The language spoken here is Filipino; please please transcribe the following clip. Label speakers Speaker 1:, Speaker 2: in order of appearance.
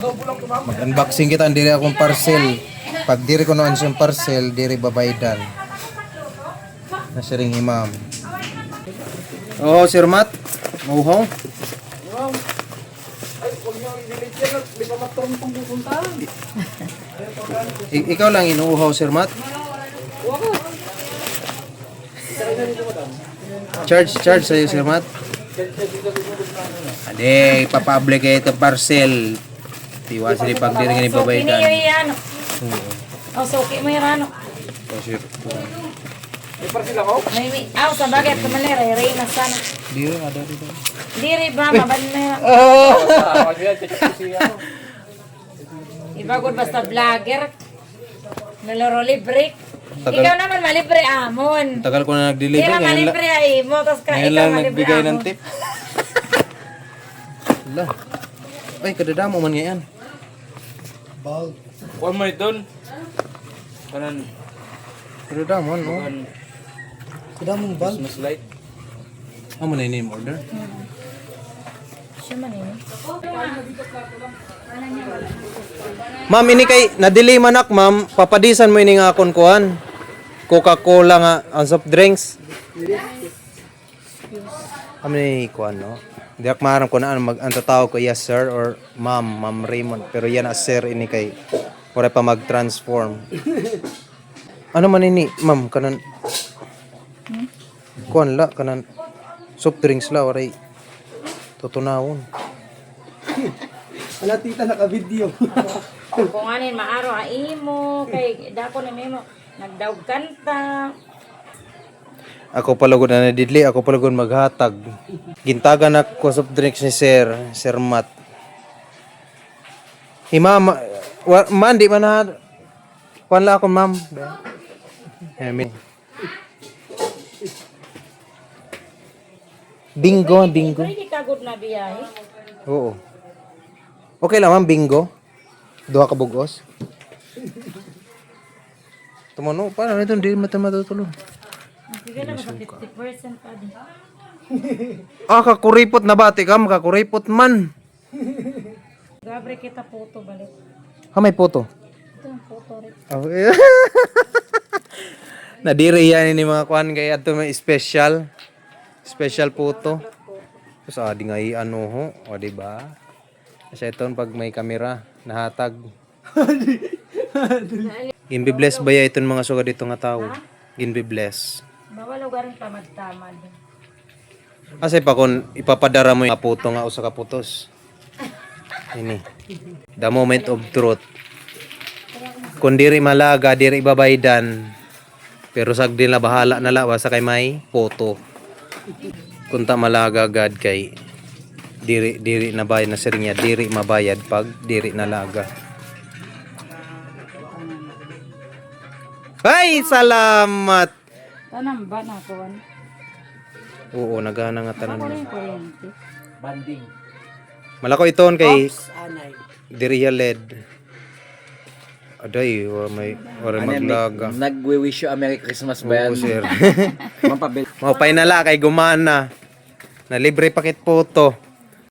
Speaker 1: Mag-unboxing kita diri akong parcel. Pag diri ko noon siyang parcel, diri babaydan. Na siring imam. Oh, Sir Matt. Uhaw. Ikaw lang inuuhaw, Sir Matt? Charge sa'yo, Sir Matt. Ade, ipapublic kayo ito parcel. Tiwa sila pag di rin babaydan.
Speaker 2: Suki niyo yan. O, suki mo yan ano.
Speaker 1: Oh, sir.
Speaker 2: May parcel ako? Sa bagay, kamalera, reyna sana.
Speaker 1: Diri, ada dito.
Speaker 2: Diri ba, maban na yan. Ibagod basta vlogger. Nalaro libre. Ikaw naman malibre amon.
Speaker 1: Tagal ko na nag-deliver.
Speaker 2: Hindi naman malibre ay mo. Tapos
Speaker 1: Ngayon
Speaker 2: ikaw
Speaker 1: lang
Speaker 2: malibre
Speaker 1: nagbigay ng
Speaker 2: amon.
Speaker 1: tip. Ala. Ay, kadadamo man ngayon.
Speaker 3: Bal.
Speaker 4: Kuha mo ito. Kanan.
Speaker 1: Kadadamo, no?
Speaker 3: Kada mong bal.
Speaker 4: Christmas light.
Speaker 1: Amo na yung order.
Speaker 2: Siya man yun.
Speaker 1: Ma'am, ini kay na-delay manak, ma'am. Papadisan mo ini nga akon kuan. Coca-Cola nga ang soft drinks. Amo ni kuan, no? Di ak maram ko na ang tataw ko yes sir or ma'am Raymond. Pero yan as sir ini kay wala pa mag-transform. Ano man ini, ma'am, kanan kuan la kanan soft drinks la oray tutunawon.
Speaker 3: Ala tita naka-video.
Speaker 2: Kung anin maaro imo kay dako na memo nagdaog kanta.
Speaker 1: Ako palagod na nadidli, ako palagod maghatag. Gintagan ako soft drinks ni Sir Matt. Ma'am, man di man na kuan la ako, ma'am. Amen. Bingo.
Speaker 2: Pwede ka good na biyahe.
Speaker 1: Oo. Okay lang, ma'am, bingo. Duha ka bugos. Tumano, paano nito hindi matutulog?
Speaker 2: Bigyan na sa 50% pa din.
Speaker 1: Ah, kakuripot na bati ka, kakuripot man.
Speaker 2: Gabre kita photo balik.
Speaker 1: May poto.
Speaker 2: Ito ang photo rin.
Speaker 1: Oh, yeah. Nadiri yan ni mga kuan kaya ito may special photo. So adi nga ano ho, o di ba? Kasi ito pag may kamera nahatag. Ginbi-bless ba ya itong mga suga dito nga tao? Ginbi-bless.
Speaker 2: Bawal lugar tamad-tamad.
Speaker 1: Kasi pa kung ipapadara mo yung puto nga usa ka putos. Ini. The moment of truth. Kung diri malaga, diri babaydan. Pero sagdi na bahala na lawa sa kay may puto. Kung ta malaga gad kay diri na bayad na sirinya, diri mabayad pag diri nalaga. Ay, salamat.
Speaker 2: Tanam ba na kuan?
Speaker 1: Oo, nagana nga tanan.
Speaker 2: Ako rin kuryente.
Speaker 4: Banding.
Speaker 1: Malako iton kay
Speaker 3: Anay.
Speaker 1: Diriya LED. Aday, may maglaga.
Speaker 4: Nag-wish you a Merry Christmas ba yan?
Speaker 1: Oo, sir.
Speaker 4: Mapabil.
Speaker 1: Mapay na la kay gumana. Na libre pakit photo.